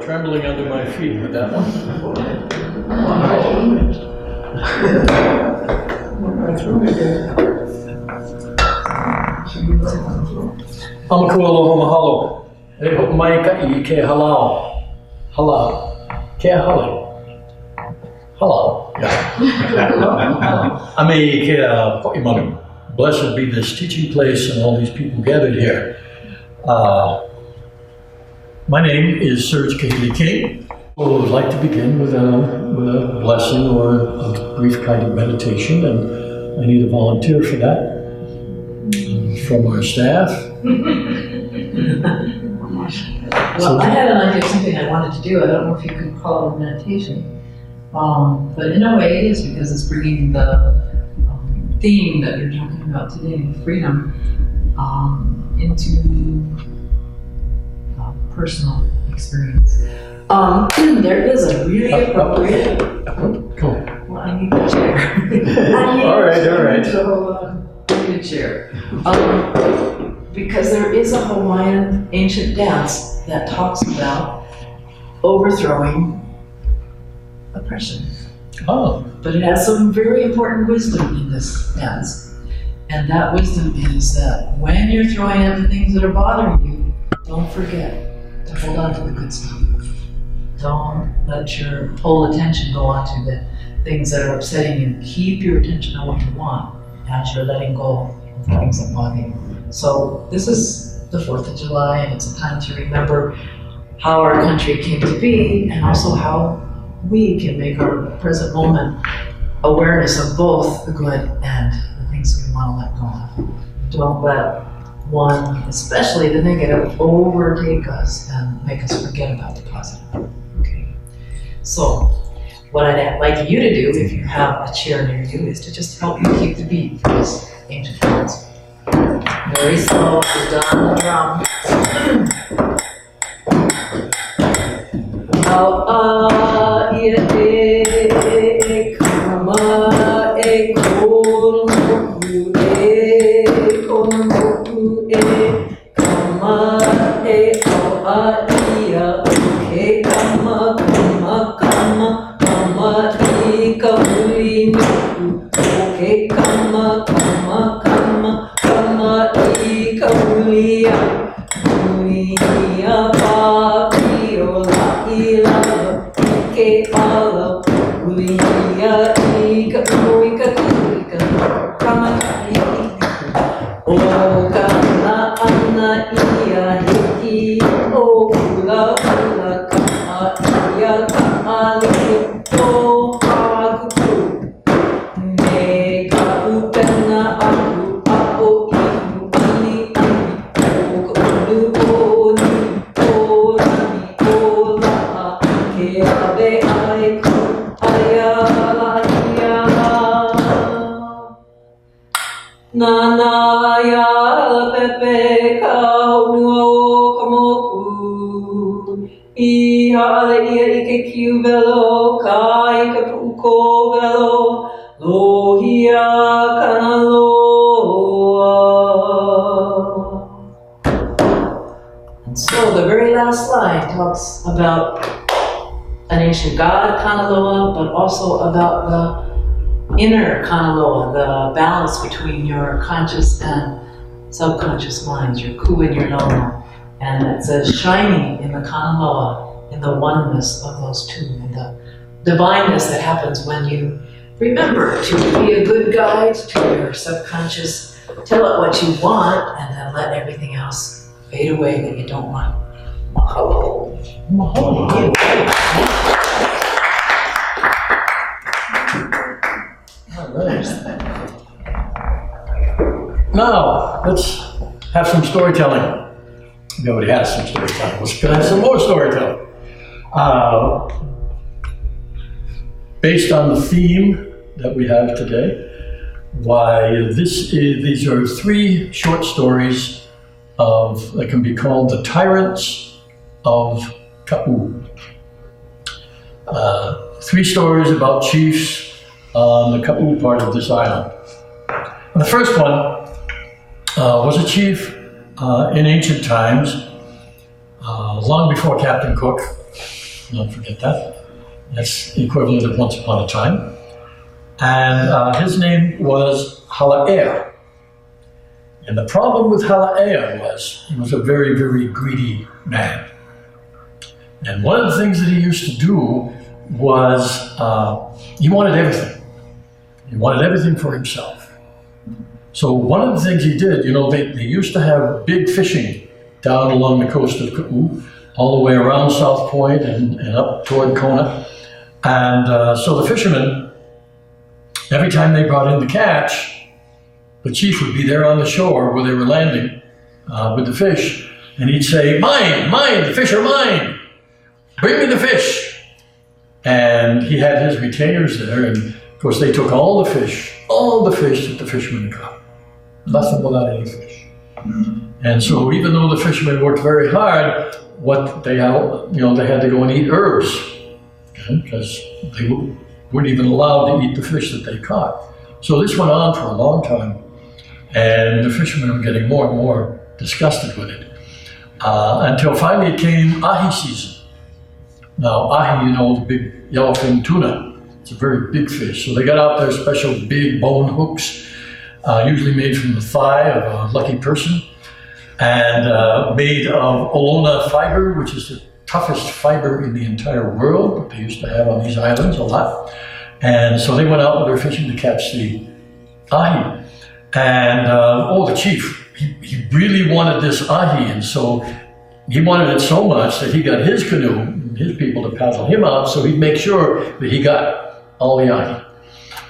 trembling under my feet with that one. Amakualo mahalo. E ho mai ka I ke halal. Halal. Ke halal. Hello. I mean, blessed be this teaching place and all these people gathered here. My name is Serge Kahili King. I would like to begin with a blessing or a brief kind of meditation, and I need a volunteer for that from our staff. Well, I had an idea of something I wanted to do. I don't know if you could call it a meditation. But in a way it is, because it's bringing the theme that you're talking about today, freedom, into personal experience. There is a really appropriate... Cool. Well, I need a chair. All right. So, I need a chair. Because there is a Hawaiian ancient dance that talks about overthrowing oppression. Oh. But it has some very important wisdom in this dance. And that wisdom is that when you're throwing out the things that are bothering you, don't forget to hold on to the good stuff. Don't let your whole attention go on to the things that are upsetting you. Keep your attention on what you want as you're letting go of the things that bother you. So this is the 4th of July, and it's a time to remember how our country came to be, and also how we can make our present moment awareness of both the good and the things we want to let go of. Don't let one, especially the negative, overtake us and make us forget about the positive. Okay. So, what I'd like you to do, if you have a chair near you, is to just help me keep the beat for this ancient dance. Very slow, just down the drum. And so the very last line talks about an ancient god, Kanaloa, but also about the inner Kanaloa, the balance between your conscious and subconscious minds, your ku and your nono. And it says, shining in the Kanaloa, in the oneness of those two, in the divineness that happens when you remember to be a good guide to your subconscious, tell it what you want, and then let everything else fade away that you don't want. Mahalo. Mahalo. Now, let's have some storytelling. We already had some storytelling. Let's have some more storytelling. Based on the theme that we have today, these are 3 short stories that can be called the Tyrants of Ka'u. 3 stories about chiefs on the Ka'u part of this island. And the first one was a chief in ancient times, long before Captain Cook, Don't forget that. That's the equivalent of once upon a time. And his name was Hala'ea. And the problem with Hala'ea was he was a very, very greedy man. And one of the things that he used to do was he wanted everything. He wanted everything for himself. So one of the things he did, they used to have big fishing down along the coast of Ka'u, all the way around South Point and up toward Kona. And so the fishermen, every time they brought in the catch, the chief would be there on the shore where they were landing with the fish, and he'd say, "Mine, mine, the fish are mine. Bring me the fish." And he had his retainers there, and of course they took all the fish that the fishermen caught. Nothing without any fish. And so even though the fishermen worked very hard, what they had, they had to go and eat herbs, because they weren't even allowed to eat the fish that they caught. So this went on for a long time, and the fishermen were getting more and more disgusted with it, until finally it came ahi season. Now ahi, the big yellowfin tuna, it's a very big fish. So they got out their special big bone hooks, usually made from the thigh of a lucky person, and made of Olona fiber, which is the toughest fiber in the entire world that they used to have on these islands a lot. And so they went out with their fishing to catch the ahi. And the chief, he really wanted this ahi, and so he wanted it so much that he got his canoe, his people to paddle him out, so he'd make sure that he got all the ahi.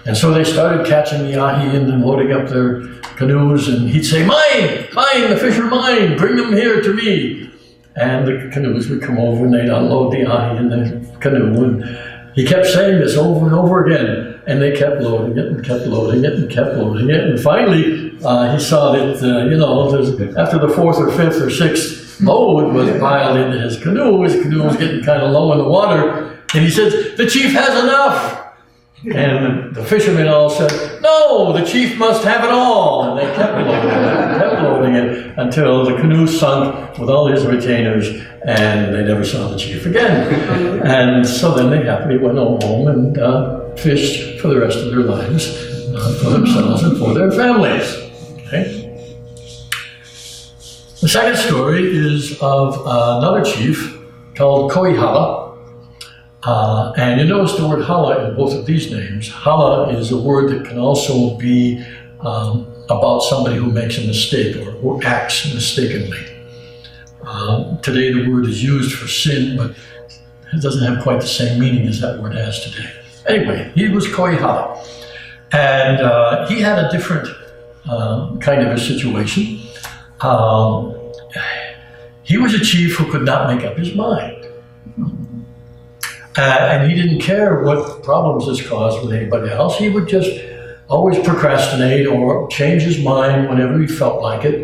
And so they started catching the ahi and then loading up their canoes, and he'd say, "Mine, mine, the fish are mine, bring them here to me." And the canoes would come over and they'd unload the ahi in the canoe, and he kept saying this over and over again, and they kept loading it and kept loading it and kept loading it, and finally he saw that, after the fourth or fifth or sixth load was piled into his canoe was getting kind of low in the water, and he says, "The chief has enough." And the fishermen all said, "No, the chief must have it all." And they kept loading it until the canoe sunk with all his retainers, and they never saw the chief again. And so then they happily went home and fished for the rest of their lives, for themselves and for their families. Okay? The second story is of another chief called Koihala. And you notice the word hala in both of these names. Hala is a word that can also be about somebody who makes a mistake or acts mistakenly. Today the word is used for sin, but it doesn't have quite the same meaning as that word has today. Anyway, he was Koihala. And he had a different kind of a situation. He was a chief who could not make up his mind. And he didn't care what problems this caused with anybody else. He would just always procrastinate or change his mind whenever he felt like it,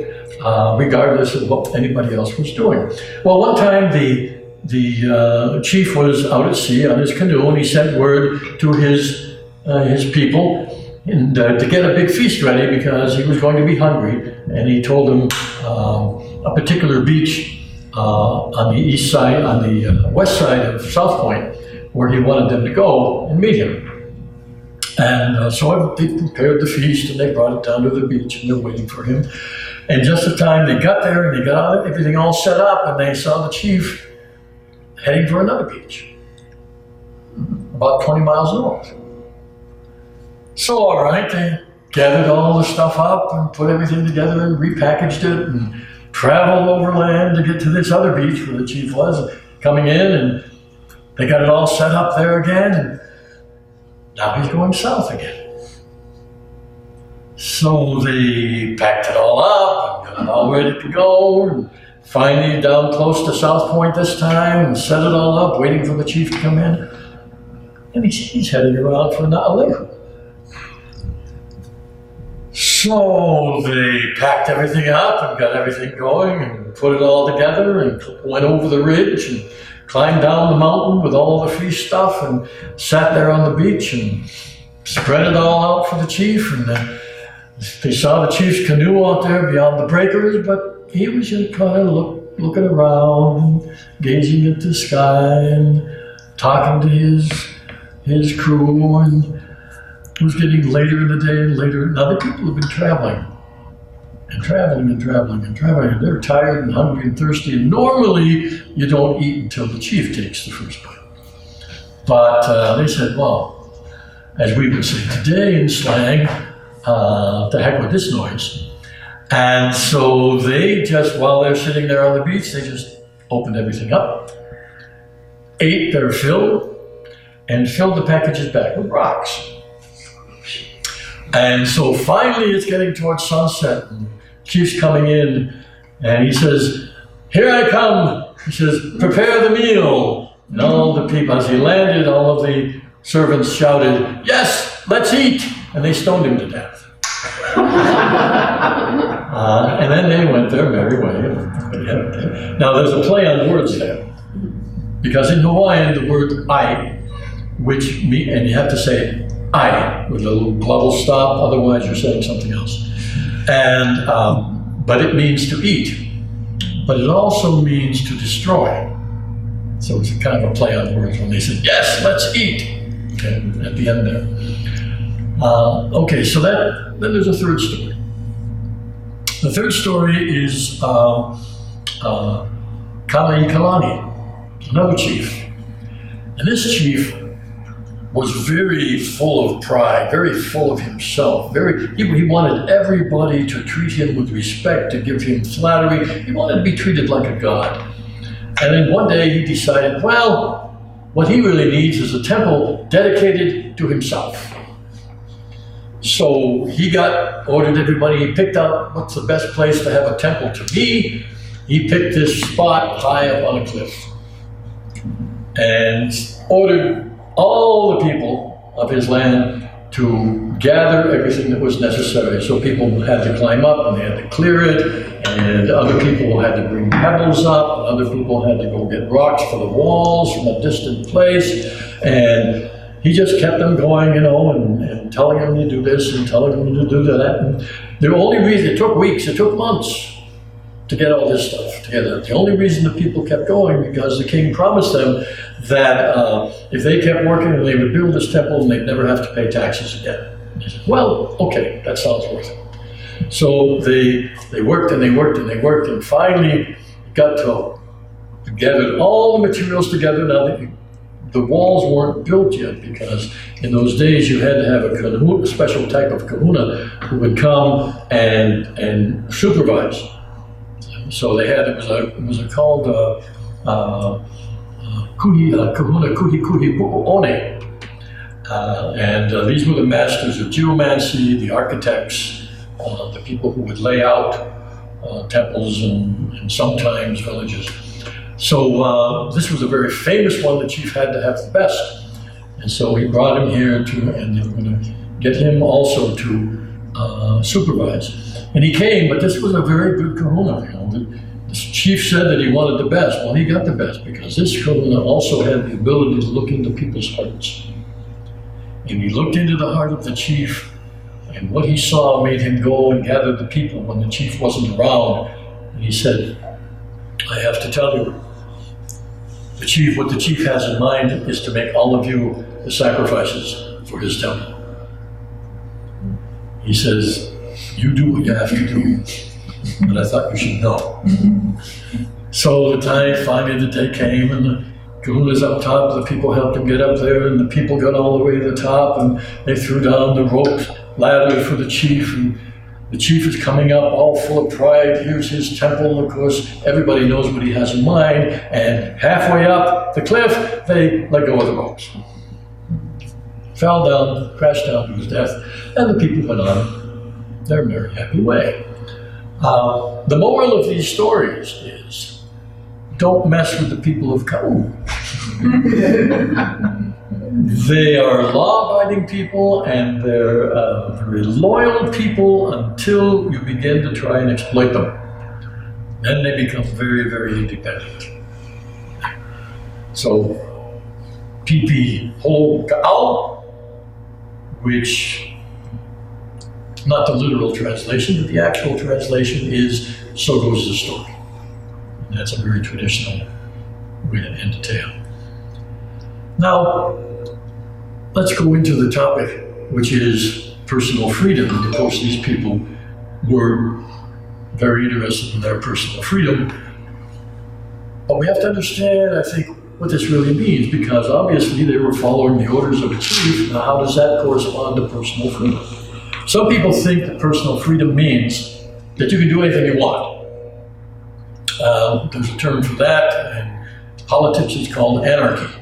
regardless of what anybody else was doing. Well, one time the chief was out at sea on his canoe, and he sent word to his people and to get a big feast ready because he was going to be hungry. And he told them a particular beach on the east side, on the west side of South Point, where he wanted them to go and meet him. And so they prepared the feast and they brought it down to the beach and they're waiting for him. And just the time they got there and they got everything all set up, and they saw the chief heading for another beach, about 20 miles north. So all right, they gathered all the stuff up and put everything together and repackaged it and traveled overland to get to this other beach where the chief was coming in, and they got it all set up there again, and now he's going south again. So they packed it all up and got it all ready to go, and finally down close to South Point this time and set it all up, waiting for the chief to come in. And he's heading around for Na'alehu. So they packed everything up and got everything going and put it all together and went over the ridge and climbed down the mountain with all the feast stuff and sat there on the beach and spread it all out for the chief. And they saw the chief's canoe out there beyond the breakers, but he was just kind of looking around, gazing at the sky and talking to his crew, and it was getting later in the day and later. Now the people have been traveling and traveling and traveling and traveling, and they're tired and hungry and thirsty, and normally you don't eat until the chief takes the first bite. But they said, well, as we would say today in slang, the heck with this noise. And so they just, while they're sitting there on the beach, they just opened everything up, ate their fill, and filled the packages back with rocks. And so finally it's getting towards sunset, and Chief's coming in, and he says, "Here I come." He says, "Prepare the meal." And all the people, as he landed, all of the servants shouted, "Yes, let's eat!" And they stoned him to death. And then they went their merry way. Now there's a play on words there, because in Hawaiian the word "I," which mean, and you have to say "I" with a little glottal stop, otherwise you're saying something else. And but it means to eat, but it also means to destroy. So it's a kind of a play on words when they said, "Yes, let's eat." Okay, at the end there. Okay, so then there's a third story. The third story is Kalani, another chief. And this chief was very full of pride, very full of himself. He wanted everybody to treat him with respect, to give him flattery. He wanted to be treated like a god. And then one day he decided, well, what he really needs is a temple dedicated to himself. So he ordered everybody, he picked out what's the best place to have a temple to be. He picked this spot high up on a cliff and ordered all the people of his land to gather everything that was necessary. So people had to climb up and they had to clear it, and other people had to bring pebbles up, and other people had to go get rocks for the walls from a distant place. And he just kept them going, and telling them to do this and telling them to do that. And the only reason, it took weeks, it took months to get all this stuff together. The only reason the people kept going because the king promised them that if they kept working, they would build this temple and they'd never have to pay taxes again. And they said, well, okay, that sounds worth it. So they worked and they worked and they worked, and finally got to gathered all the materials together. Now the walls weren't built yet, because in those days you had to have a special type of kahuna who would come and supervise. So they had, it was called kahuna kuhi one. And these were the masters of geomancy, the architects, the people who would lay out temples and sometimes villages. So this was a very famous one. The chief had to have the best. And so he brought him here and they were going to get him also to supervise. And he came, but this was a very good kahuna. The chief said that he wanted the best. Well, he got the best because this kahuna also had the ability to look into people's hearts. And he looked into the heart of the chief, and what he saw made him go and gather the people when the chief wasn't around. And he said, I have to tell you, what the chief has in mind is to make all of you the sacrifices for his temple. He says, you do what you have to do, but I thought you should know. So the day came, and the kahuna's up top, the people helped him get up there, and the people got all the way to the top, and they threw down the rope ladder for the chief, and the chief is coming up all full of pride. Here's his temple. Of course, everybody knows what he has in mind, and halfway up the cliff, they let go of the ropes. Fell down, crashed down to his death, and the people went on their merry, happy way. The moral of these stories is, don't mess with the people of Ka'u. They are law-abiding people, and they're very loyal people until you begin to try and exploit them. Then they become very, very independent. So, Pipi Ho Ka'au, which, not the literal translation, but the actual translation is, so goes the story. And that's a very traditional way to end a tale. Now, let's go into the topic, which is personal freedom. Of course, these people were very interested in their personal freedom. But we have to understand, I think, what this really means, because obviously they were following the orders of a chief. Now, how does that correspond to personal freedom? Some people think that personal freedom means that you can do anything you want. There's a term for that, and politics is called anarchy.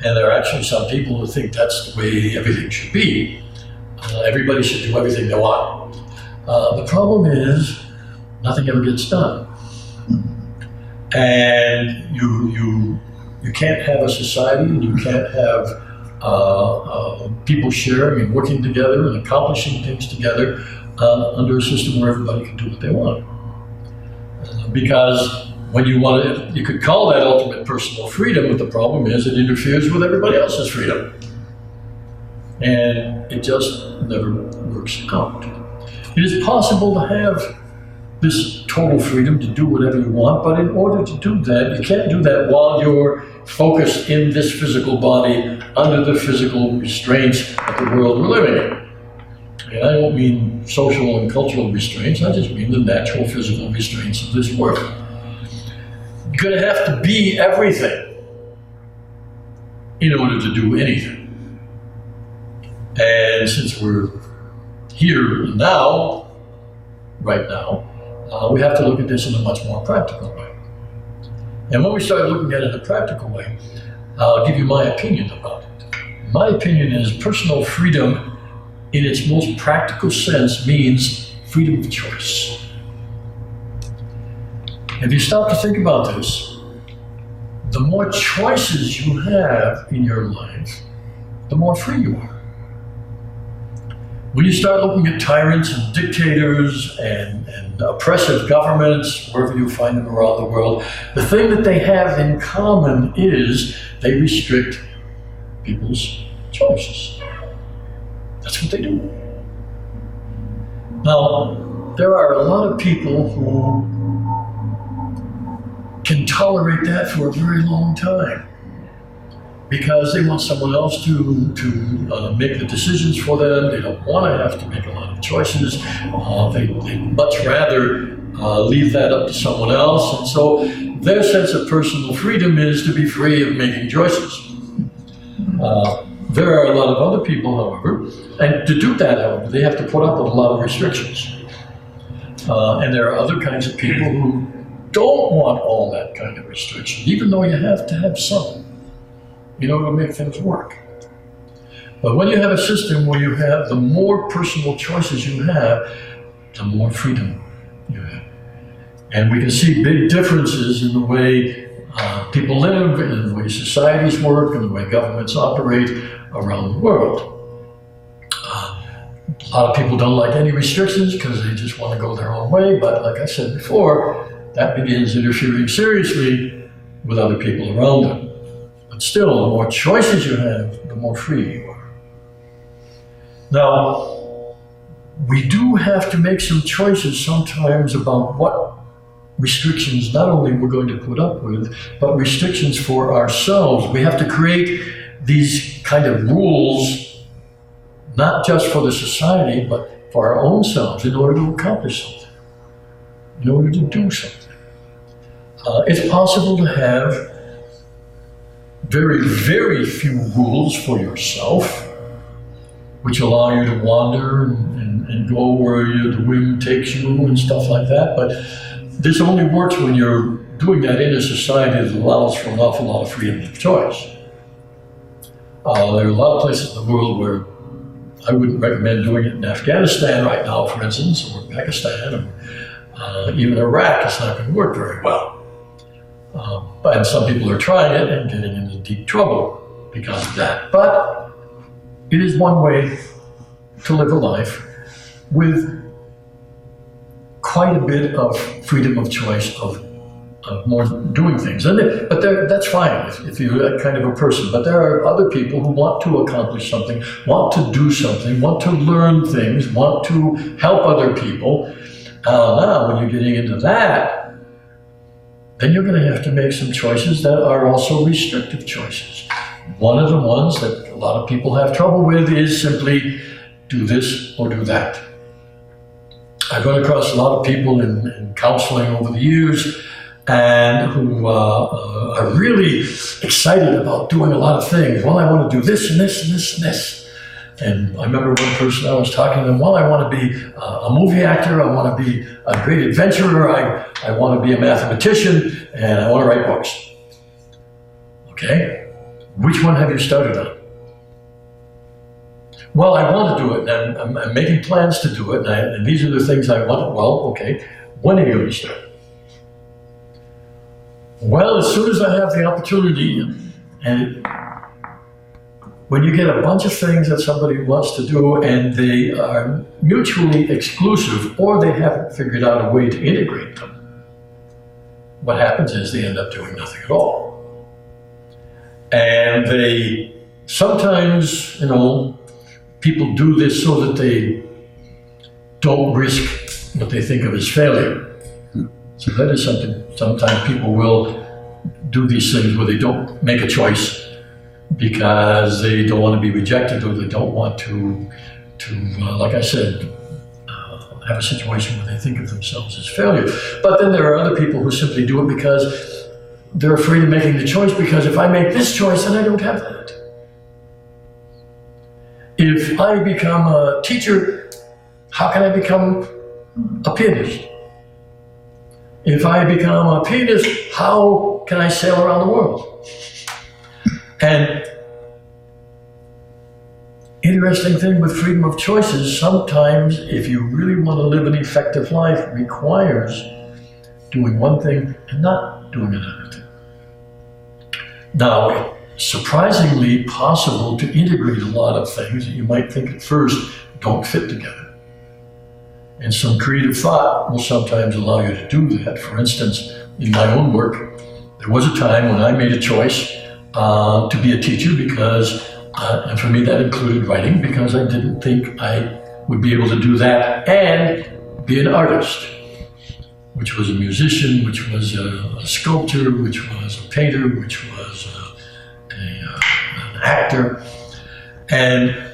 And there are actually some people who think that's the way everything should be. Everybody should do everything they want. The problem is, nothing ever gets done. And you can't have a society, and you can't have people sharing and working together and accomplishing things together under a system where everybody can do what they want. Because when you could call that ultimate personal freedom, but the problem is it interferes with everybody else's freedom. And it just never works out. It is possible to have this total freedom to do whatever you want, but in order to do that, you can't do that while you're focused in this physical body under the physical restraints of the world we're living in. And I don't mean social and cultural restraints, I just mean the natural physical restraints of this world. You're going to have to be everything in order to do anything. And since we're here now, right now, we have to look at this in a much more practical way. And when we start looking at it in a practical way, I'll give you my opinion about it. My opinion is personal freedom in its most practical sense means freedom of choice. If you stop to think about this, the more choices you have in your life, the more free you are. When you start looking at tyrants and dictators and oppressive governments, wherever you find them around the world, the thing that they have in common is they restrict people's choices. That's what they do. Now, there are a lot of people who can tolerate that for a very long time because they want someone else to make the decisions for them. They don't want to have to make a lot of choices. They'd much rather leave that up to someone else. And so their sense of personal freedom is to be free of making choices. There are a lot of other people, however, and to do that, however, they have to put up with a lot of restrictions. And there are other kinds of people who don't want all that kind of restriction, even though you have to have some in order to make things work. But when you have a system where you have the more personal choices you have, the more freedom you have. And we can see big differences in the way people live, in the way societies work, and the way governments operate around the world. A lot of people don't like any restrictions because they just want to go their own way, but like I said before, that begins interfering seriously with other people around them. But still, the more choices you have, the more free you are. Now, we do have to make some choices sometimes about what restrictions not only we're going to put up with, but restrictions for ourselves. We have to create these kind of rules, not just for the society, but for our own selves in order to accomplish something, in order to do something. It's possible to have very, very few rules for yourself, which allow you to wander and go where the wind takes you and stuff like that. But this only works when you're doing that in a society that allows for an awful lot of freedom of choice. There are a lot of places in the world where I wouldn't recommend doing it in Afghanistan right now, for instance, or Pakistan, or even Iraq. It's not going to work very well. And some people are trying it and getting into deep trouble because of that. But it is one way to live a life with quite a bit of freedom of choice of more doing things. But that's fine if you're that kind of a person. But there are other people who want to accomplish something, want to do something, want to learn things, want to help other people. Now, when you're getting into that, then you're going to have to make some choices that are also restrictive choices. One of the ones that a lot of people have trouble with is simply do this or do that. I've run across a lot of people in counseling over the years and who are really excited about doing a lot of things. Well, I want to do this and this and this and this. And I remember one person I was talking to them, well, I want to be a movie actor, I want to be a great adventurer, I want to be a mathematician, and I want to write books. Okay, which one have you started on? Well, I want to do it, and I'm making plans to do it, and these are the things I want. Well, okay, when are you going to start? Well, as soon as I have the opportunity, and when you get a bunch of things that somebody wants to do and they are mutually exclusive or they haven't figured out a way to integrate them, what happens is they end up doing nothing at all. And they sometimes, people do this so that they don't risk what they think of as failure. So that is something, sometimes people will do these things where they don't make a choice because they don't want to be rejected or they don't want to like I said, have a situation where they think of themselves as failure. But then there are other people who simply do it because they're afraid of making the choice, because if I make this choice, then I don't have that. If I become a teacher, how can I become a pianist? If I become a pianist, how can I sail around the world? And interesting thing with freedom of choice is sometimes if you really want to live an effective life, it requires doing one thing and not doing another thing. Now, it's surprisingly possible to integrate a lot of things that you might think at first don't fit together. And some creative thought will sometimes allow you to do that. For instance, in my own work, there was a time when I made a choice to be a teacher because, and for me that included writing, because I didn't think I would be able to do that and be an artist, which was a musician, which was a sculptor, which was a painter, which was an actor. And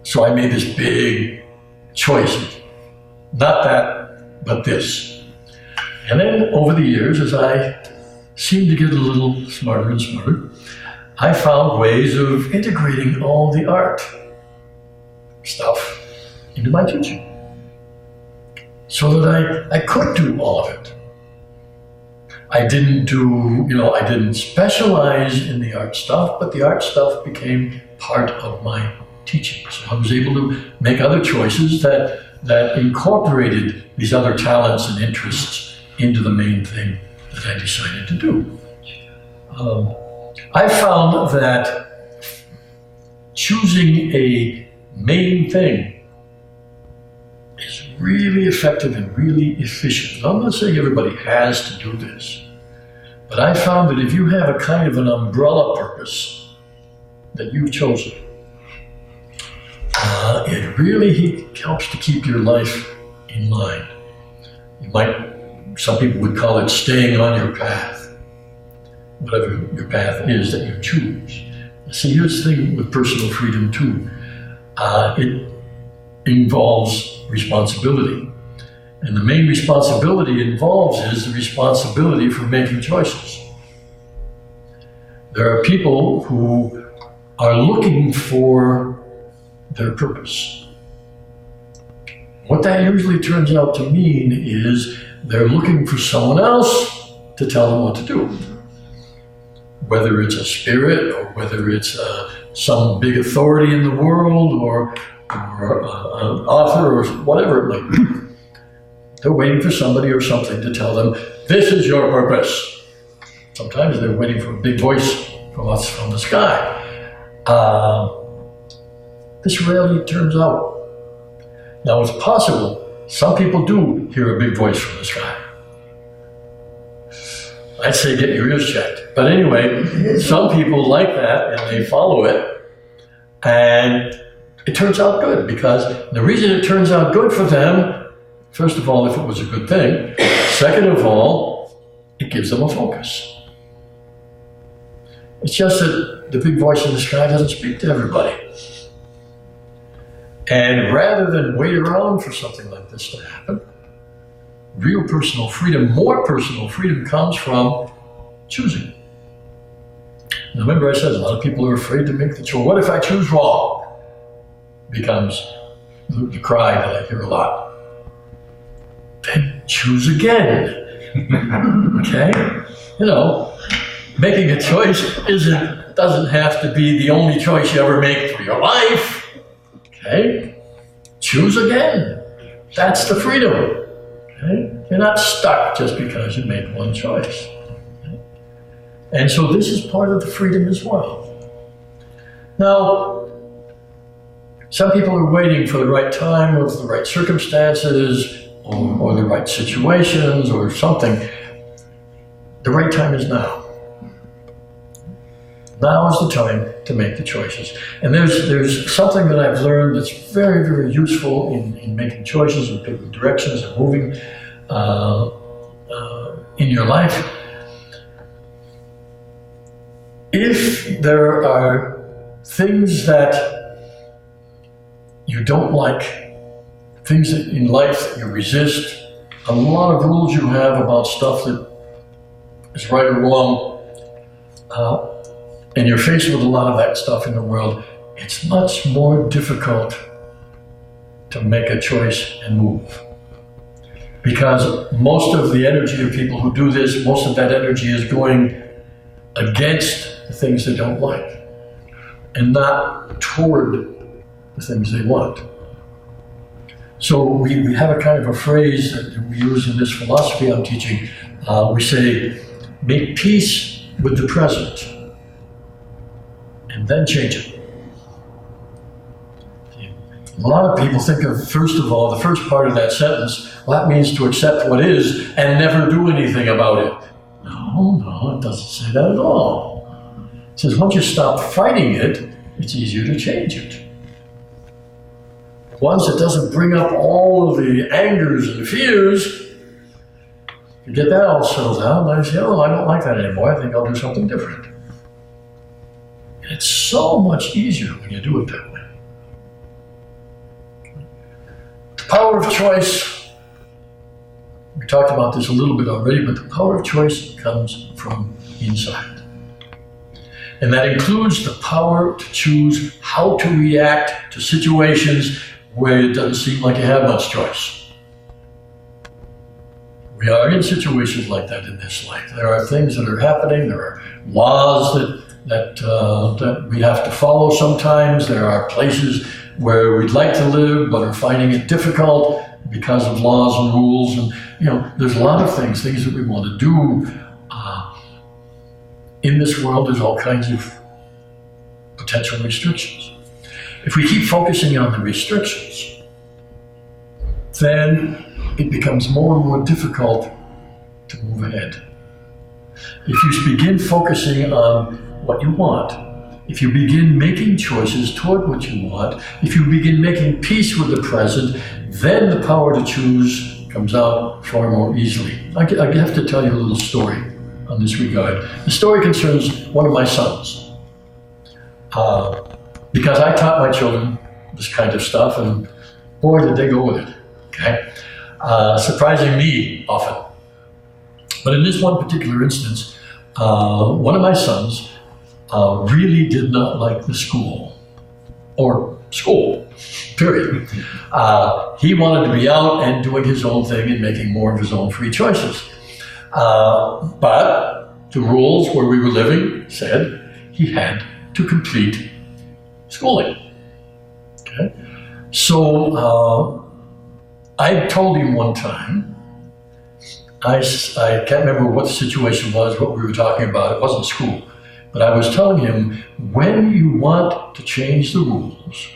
so I made this big choice, not that, but this. And then over the years, as I seemed to get a little smarter and smarter, I found ways of integrating all the art stuff into my teaching so that I could do all of it. I didn't I didn't specialize in the art stuff, but the art stuff became part of my teaching. So I was able to make other choices that incorporated these other talents and interests into the main thing that I decided to do. I found that choosing a main thing is really effective and really efficient. I'm not saying everybody has to do this, but I found that if you have a kind of an umbrella purpose that you've chosen, it really helps to keep your life in line. Some people would call it staying on your path, whatever your path is that you choose. See, here's the thing with personal freedom too. It involves responsibility. And the main responsibility it involves is the responsibility for making choices. There are people who are looking for their purpose. What that usually turns out to mean is they're looking for someone else to tell them what to do. Whether it's a spirit or whether it's some big authority in the world or an author or whatever it might be. They're waiting for somebody or something to tell them, this is your purpose. Sometimes they're waiting for a big voice from the sky. This rarely turns out. Now it's possible some people do hear a big voice from the sky. I'd say get your ears checked. But anyway, some people like that and they follow it. And it turns out good, because the reason it turns out good for them, first of all, if it was a good thing, second of all, it gives them a focus. It's just that the big voice in the sky doesn't speak to everybody. And rather than wait around for something like this to happen, real personal freedom, more personal freedom comes from choosing. Now remember I said a lot of people are afraid to make the choice. What if I choose wrong? Becomes the cry that I hear a lot. Then choose again. Okay? You know, making a choice doesn't have to be the only choice you ever make for your life. Okay? Choose again. That's the freedom. Okay? You're not stuck just because you make one choice. Okay? And so this is part of the freedom as well. Now, some people are waiting for the right time or the right circumstances or the right situations or something. The right time is now. Now is the time to make the choices. And there's something that I've learned that's very, very useful in making choices and picking directions and moving in your life. If there are things that you don't like, things that in life that you resist, a lot of rules you have about stuff that is right or wrong, and you're faced with a lot of that stuff in the world, it's much more difficult to make a choice and move. Because most of the energy of people who do this, most of that energy is going against the things they don't like and not toward the things they want. So we have a kind of a phrase that we use in this philosophy I'm teaching. We say, make peace with the present and then change it. A lot of people think of, first of all, the first part of that sentence, well, that means to accept what is and never do anything about it. No, it doesn't say that at all. It says once you stop fighting it, it's easier to change it. Once it doesn't bring up all of the angers and fears, you get that all settled out, and I say, oh, I don't like that anymore. I think I'll do something different. And it's so much easier when you do it that way. The power of choice, we talked about this a little bit already, but the power of choice comes from inside. And that includes the power to choose how to react to situations where it doesn't seem like you have much choice. We are in situations like that in this life. There are things that are happening, there are laws that we have to follow sometimes, there are places where we'd like to live but are finding it difficult because of laws and rules, and there's a lot of things that we want to do. In this world, there's all kinds of potential restrictions. If we keep focusing on the restrictions, then it becomes more and more difficult to move ahead. If you begin focusing on what you want, if you begin making choices toward what you want, if you begin making peace with the present, then the power to choose comes out far more easily. I have to tell you a little story on this regard. The story concerns one of my sons. Because I taught my children this kind of stuff, and boy, did they go with it, okay? Surprising me often. But in this one particular instance, one of my sons really did not like the school, or school, period. He wanted to be out and doing his own thing and making more of his own free choices. But the rules where we were living said he had to complete schooling. Okay? So I told him one time, I can't remember what the situation was, what we were talking about, it wasn't school, but I was telling him, when you want to change the rules,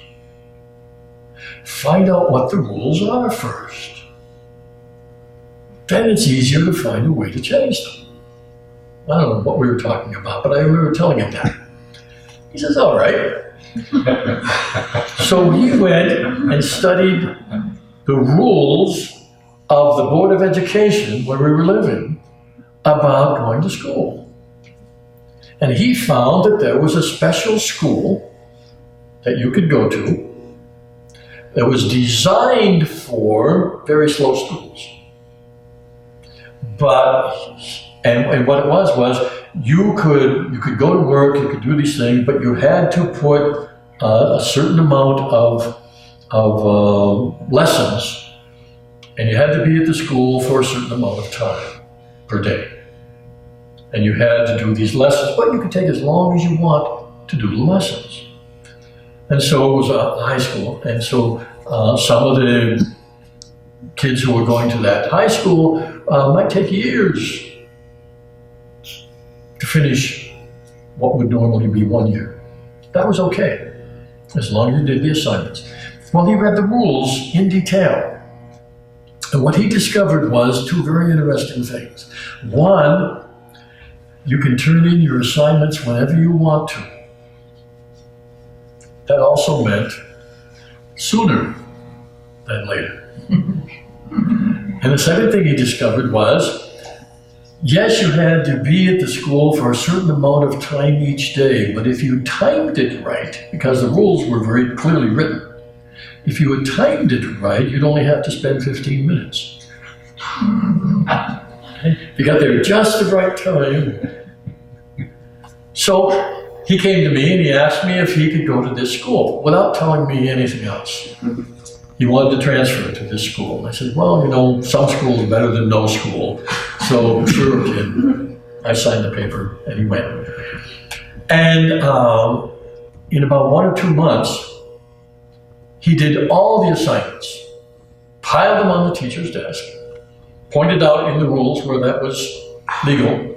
find out what the rules are first. Then it's easier to find a way to change them. I don't know what we were talking about, but I remember telling him that. He says, all right. So he went and studied the rules of the Board of Education where we were living about going to school. And he found that there was a special school that you could go to that was designed for very slow students. And what it was you could go to work, you could do these things, but you had to put a certain amount of lessons, and you had to be at the school for a certain amount of time per day. And you had to do these lessons, but you could take as long as you want to do the lessons. And so it was a high school, and so some of the kids who were going to that high school might take years to finish what would normally be 1 year. That was okay, as long as you did the assignments. Well, he read the rules in detail. And what he discovered was two very interesting things. One, you can turn in your assignments whenever you want to. That also meant sooner than later. And the second thing he discovered was, yes, you had to be at the school for a certain amount of time each day, but if you timed it right, because the rules were very clearly written, if you had timed it right, you'd only have to spend 15 minutes. If you got there just the right time. So he came to me and he asked me if he could go to this school without telling me anything else. He wanted to transfer to this school. And I said, well, you know, some schools are better than no school. So sure, kid. I signed the paper and he went. And in about 1 or 2 months, he did all the assignments, piled them on the teacher's desk, pointed out in the rules where that was legal,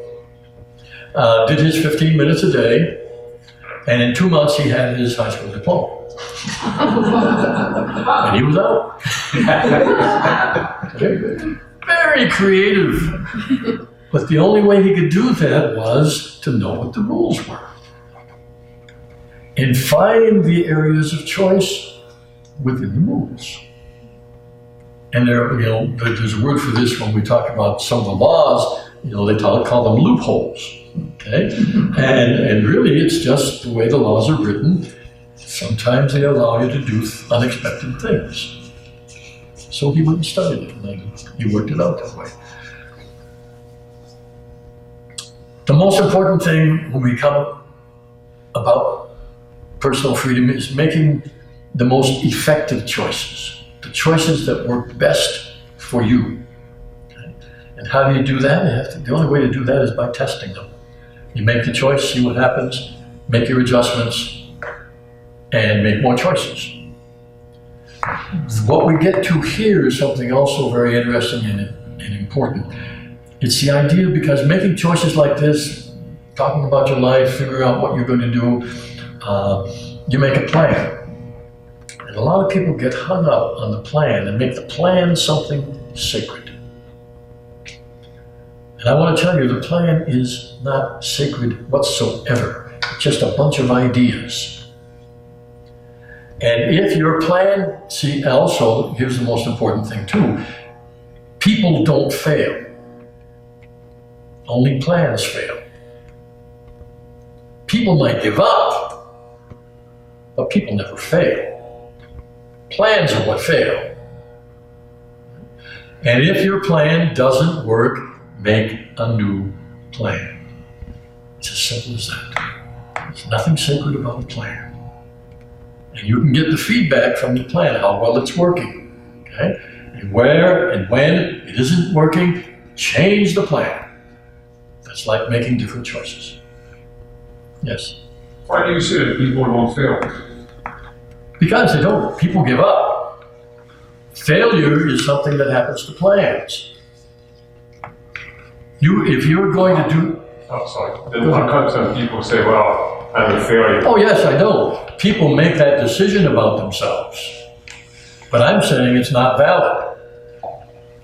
did his 15 minutes a day, and in 2 months he had his high school diploma. And he was out. Very creative. But the only way he could do that was to know what the rules were. And find the areas of choice within the rules. And there's a word for this when we talk about some of the laws, they call them loopholes. Okay? And really it's just the way the laws are written. Sometimes they allow you to do unexpected things. So he went and studied it, and he worked it out that way. The most important thing when we come about personal freedom is making the most effective choices, the choices that work best for you. Okay? And how do you do that? The only way to do that is by testing them. You make the choice, see what happens, make your adjustments, and make more choices. What we get to here is something also very interesting and important. It's the idea, because making choices like this, talking about your life, figuring out what you're going to do, you make a plan. And a lot of people get hung up on the plan and make the plan something sacred. And I want to tell you, the plan is not sacred whatsoever. It's just a bunch of ideas. And if your plan, also, here's the most important thing too, people don't fail. Only plans fail. People might give up, but people never fail. Plans are what fail. And if your plan doesn't work, make a new plan. It's as simple as that. There's nothing sacred about a plan. And you can get the feedback from the plan, how well it's working. Okay? And where and when it isn't working, change the plan. That's like making different choices. Yes? Why do you say that people don't fail? Because they don't. People give up. Failure is something that happens to plans. If you're going to do... Oh, sorry. Then how come some people say, well, I'm a failure? Oh, yes, I know. People make that decision about themselves. But I'm saying it's not valid.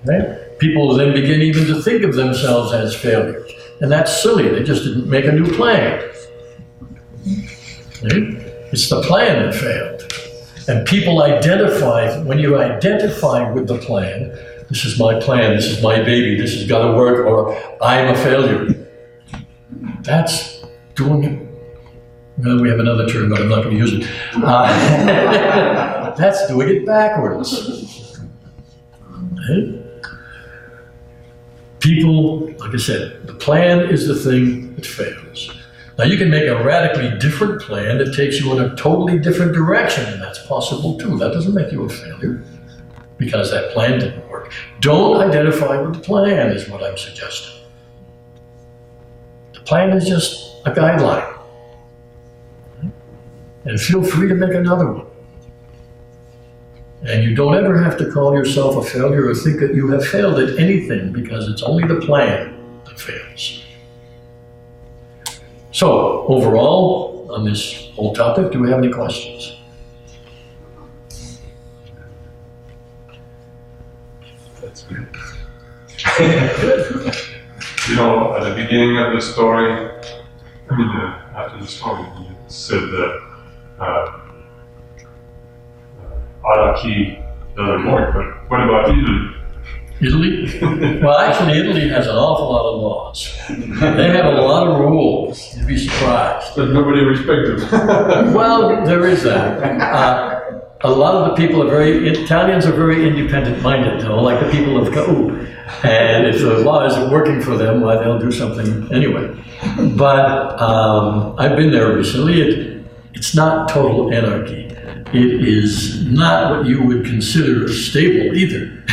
Okay? People then begin even to think of themselves as failures. And that's silly. They just didn't make a new plan. Okay? It's the plan that failed. And people identify, when you identify with the plan, this is my plan, this is my baby, this has got to work, or I'm a failure. That's doing it. Well, we have another term, but I'm not going to use it. That's doing it backwards. Okay? People, like I said, the plan is the thing that fails. Now you can make a radically different plan that takes you in a totally different direction, and that's possible too. That doesn't make you a failure because that plan didn't work. Don't identify with the plan is what I'm suggesting. The plan is just a guideline. And feel free to make another one. And you don't ever have to call yourself a failure or think that you have failed at anything because it's only the plan that fails. So, overall, on this whole topic, do we have any questions? That's good. You know, at the beginning of the story, after the story, you said that anarchy doesn't work, but what about Italy? Italy? Well, actually, Italy has an awful lot of laws. They have a lot of rules. You'd be surprised. But nobody respects them. Well, there is that. A lot of the people are Italians are very independent-minded, though, like the people of Ka'u. And if the law isn't working for them, well, they'll do something anyway. But I've been there recently. It's not total anarchy. It is not what you would consider stable either.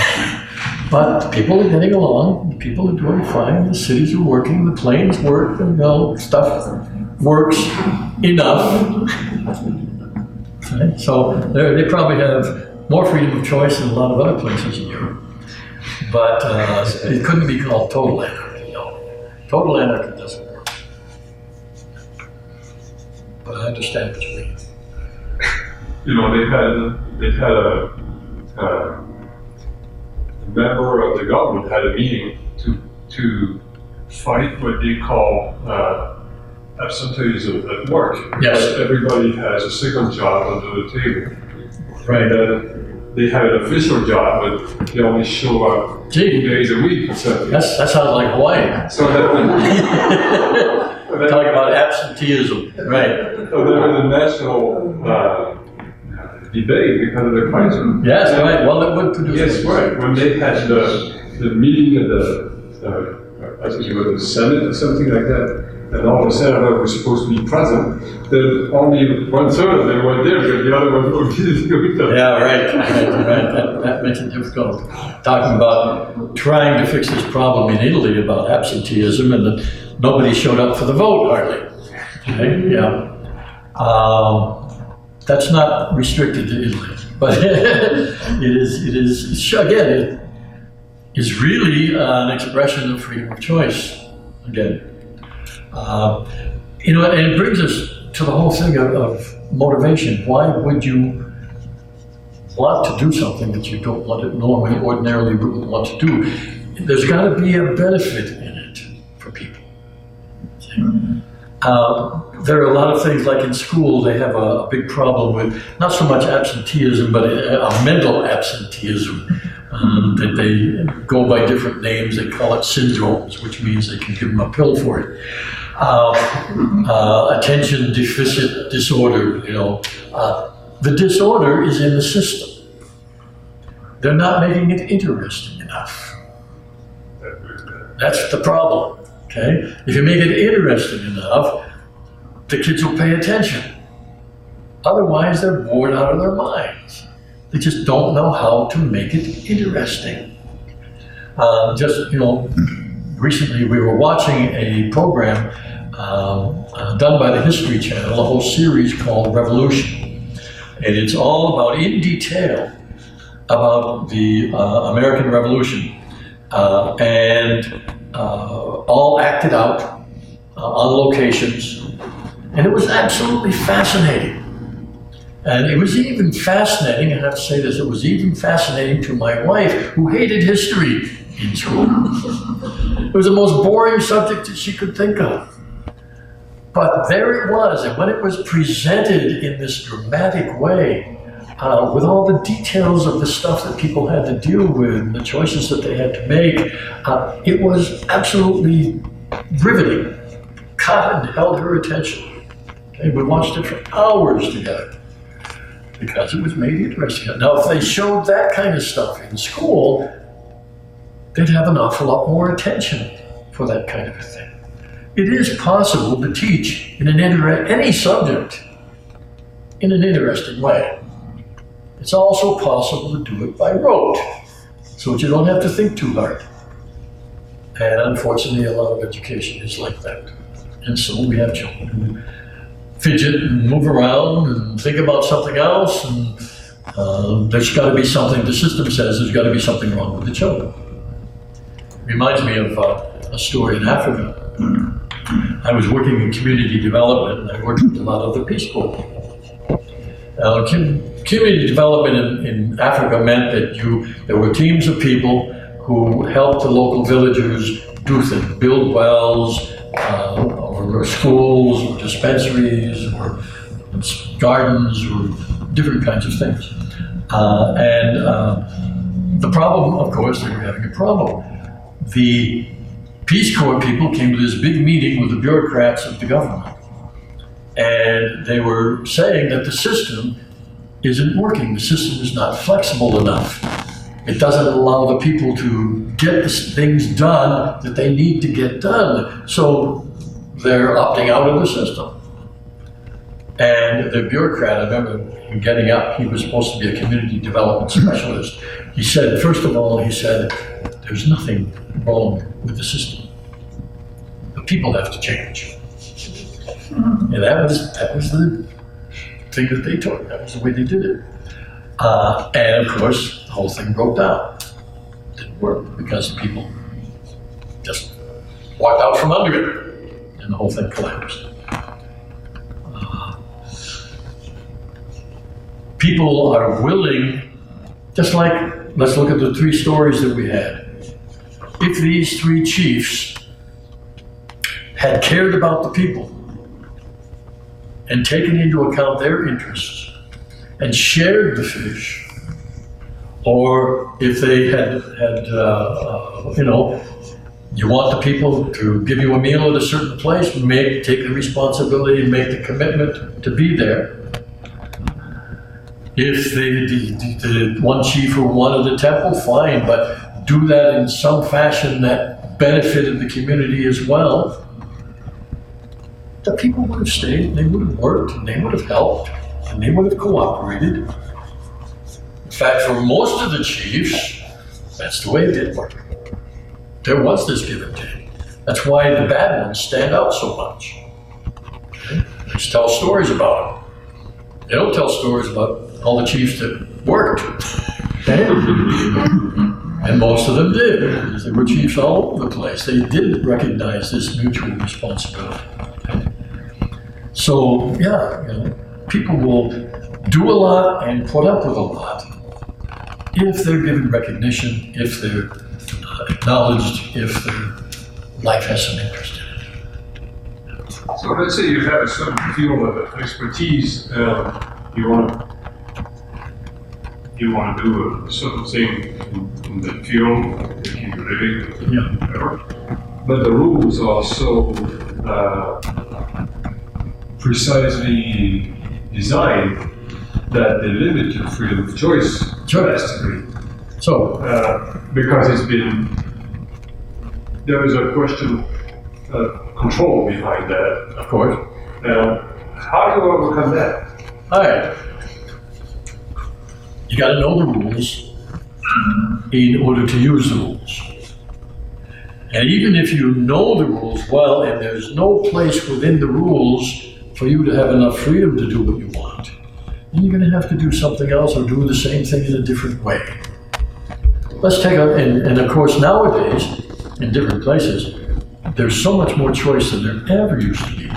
But people are getting along, people are doing fine, the cities are working, the planes work, and stuff works enough. Okay? So they probably have more freedom of choice than a lot of other places in Europe. But it couldn't be called total anarchy, no. Total anarchy doesn't work. But I understand what you mean. You know, they had a member of the government had a meeting to fight what they call absenteeism at work. Yes. Everybody has a second job under the table. Right. And they have an official job, but they only show up 2 days a week or something. That sounds like Hawaii. So that Talking about absenteeism, right? So there was a national debate because of the crisis. Yes, right. Well, it would produce. Yes, right. When they had the meeting at the, I think it was the Senate or something like that, and all the senators were supposed to be present, then only 1/3 of them were there, but the other ones were busy with them. Yeah, right. That makes it difficult. Talking about trying to fix this problem in Italy about absenteeism, and that nobody showed up for the vote hardly. Okay? Yeah. That's not restricted to Italy, but it is really an expression of freedom of choice. Again, and it brings us to the whole thing of motivation. Why would you want to do something that you don't want to ordinarily wouldn't want to do? There's got to be a benefit in it for people. There are a lot of things, like in school, they have a big problem with not so much absenteeism, but a mental absenteeism. That they go by different names. They call it syndromes, which means they can give them a pill for it. Attention deficit disorder, the disorder is in the system. They're not making it interesting enough. That's the problem, okay? If you make it interesting enough, the kids will pay attention. Otherwise, they're bored out of their minds. They just don't know how to make it interesting. Recently we were watching a program done by the History Channel, a whole series called Revolution. And it's all about, in detail, about the American Revolution. And all acted out on locations. And it was absolutely fascinating. And it was even fascinating, I have to say this, it was even fascinating to my wife, who hated history in school. It was the most boring subject that she could think of. But there it was, and when it was presented in this dramatic way, with all the details of the stuff that people had to deal with, and the choices that they had to make, it was absolutely riveting, caught and held her attention. Okay, we watched it for hours together because it was made interesting. Now, if they showed that kind of stuff in school, they'd have an awful lot more attention for that kind of a thing. It is possible to teach in any subject in an interesting way. It's also possible to do it by rote, so that you don't have to think too hard. And unfortunately, a lot of education is like that. And so we have children who fidget and move around and think about something else, and there's got to be something, the system says there's got to be something wrong with the children. Reminds me of a story in Africa. I was working in community development, and I worked with a lot of the Peace Corps. Community development in Africa meant that there were teams of people who helped the local villagers do things, build wells, or schools, or dispensaries, or gardens, or different kinds of things. The problem, of course, they were having a problem. The Peace Corps people came to this big meeting with the bureaucrats of the government. And they were saying that the system isn't working. The system is not flexible enough. It doesn't allow the people to get the things done that they need to get done. So they're opting out of the system. And the bureaucrat, I remember him getting up, he was supposed to be a community development specialist. He said, first of all, there's nothing wrong with the system. The people have to change. And that was the thing that they took. That was the way they did it. And of course, the whole thing broke down. It didn't work because the people just walked out from under it, and the whole thing collapsed. People are willing, just like, let's look at the 3 stories that we had. If these 3 chiefs had cared about the people and taken into account their interests and shared the fish, or if they had you want the people to give you a meal at a certain place, take the responsibility and make the commitment to be there. If the one chief who wanted the temple, fine, but do that in some fashion that benefited the community as well. The people would have stayed, and they would have worked, and they would have helped, and they would have cooperated. In fact, for most of the chiefs, that's the way it did work. There was this give and take. That's why the bad ones stand out so much. Okay? They just tell stories about them. They don't tell stories about all the chiefs that worked. Okay? And most of them did, because they were chiefs all over the place. They did recognize this mutual responsibility. Okay? So, people will do a lot and put up with a lot if they're given recognition, if they're acknowledged, if their life has some interest in it. So let's say you have a certain field of expertise, you want to do a certain thing in that field, to keep you living, whatever. But the rules are so precisely designed that they limit your freedom of choice drastically. So, because there is a question of control behind that. of course. How do you overcome that? All right. You got to know the rules in order to use the rules. And even if you know the rules well, and there's no place within the rules for you to have enough freedom to do what you want, then you're going to have to do something else or do the same thing in a different way. Let's take and of course nowadays, in different places, there's so much more choice than there ever used to be.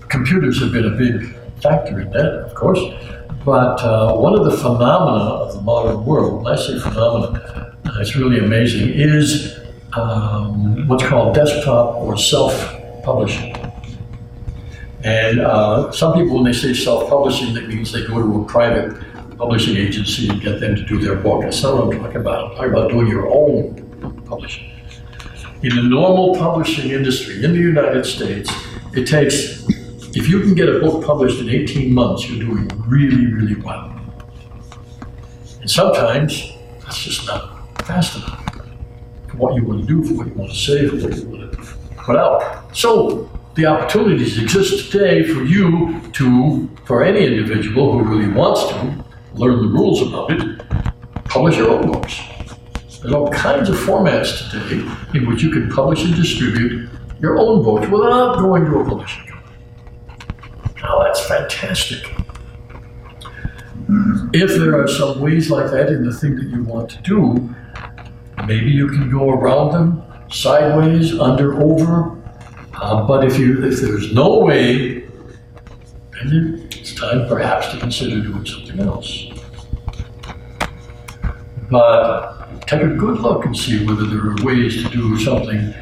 Computers have been a big factor in that, of course, but one of the phenomena of the modern world, when I say phenomena, it's really amazing, is what's called desktop or self-publishing. And some people, when they say self-publishing, that means they go to a private publishing agency and get them to do their book. That's not what I'm talking about. I'm talking about doing your own publishing. In the normal publishing industry in the United States, it takes, if you can get a book published in 18 months, you're doing really, really well. And sometimes that's just not fast enough for what you want to do, for what you want to say, for what you want to put out. So the opportunities exist today for you to, for any individual who really wants to learn the rules about it, publish your own books. There's all kinds of formats today in which you can publish and distribute your own books without going to a publishing company. Now that's fantastic. If there are some ways like that in the thing that you want to do, maybe you can go around them, sideways, under, over. But if there's no way, then it's time perhaps to consider doing something else. But take a good look and see whether there are ways to do something,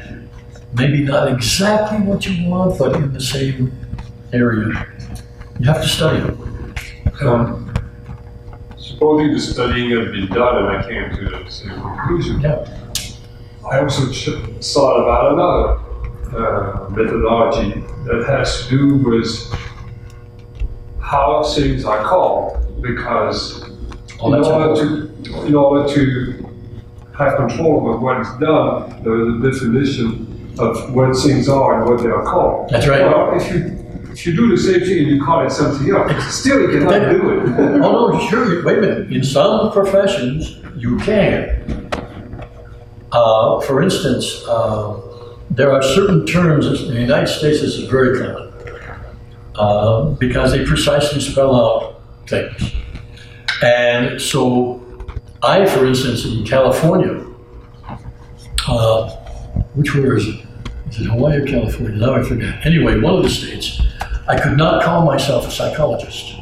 maybe not exactly what you want, but in the same area. You have to study it. Supposing the studying had been done and I came to the same conclusion, Yeah. I also thought about another methodology that has to do with how things are called, because in order to have control over what is done, there is a definition of what things are and what they are called. That's right. Well, if you do the same thing and you call it something else, still you cannot do it. Oh no, sure, wait a minute. In some professions, you can. For instance, there are certain terms in the United States. This is very common because they precisely spell out things. And so, I, for instance, in California, which where is it? Is it Hawaii or California? Now I forget. Anyway, one of the states, I could not call myself a psychologist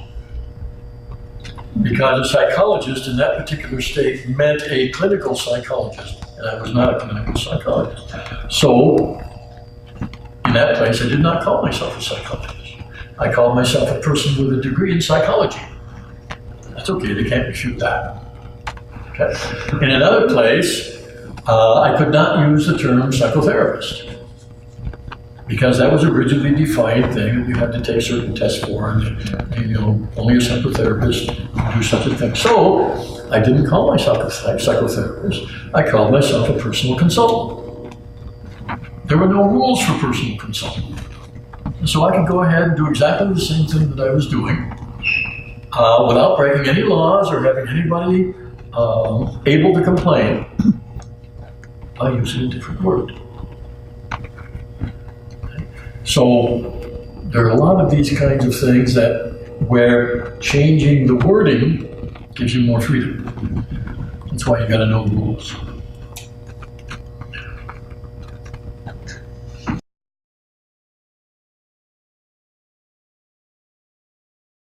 because a psychologist in that particular state meant a clinical psychologist, and I was not a clinical psychologist. So, in that place, I did not call myself a psychologist. I called myself a person with a degree in psychology. That's okay, they can't refute that. Okay. In another place, I could not use the term psychotherapist because that was a rigidly defined thing that you had to take certain tests for, and only a psychotherapist could do such a thing. So I didn't call myself a psychotherapist. I called myself a personal consultant. There were no rules for personal consultant. So I could go ahead and do exactly the same thing that I was doing without breaking any laws or having anybody able to complain by using a different word. So there are a lot of these kinds of things where changing the wording gives you more freedom. That's why you got to know the rules.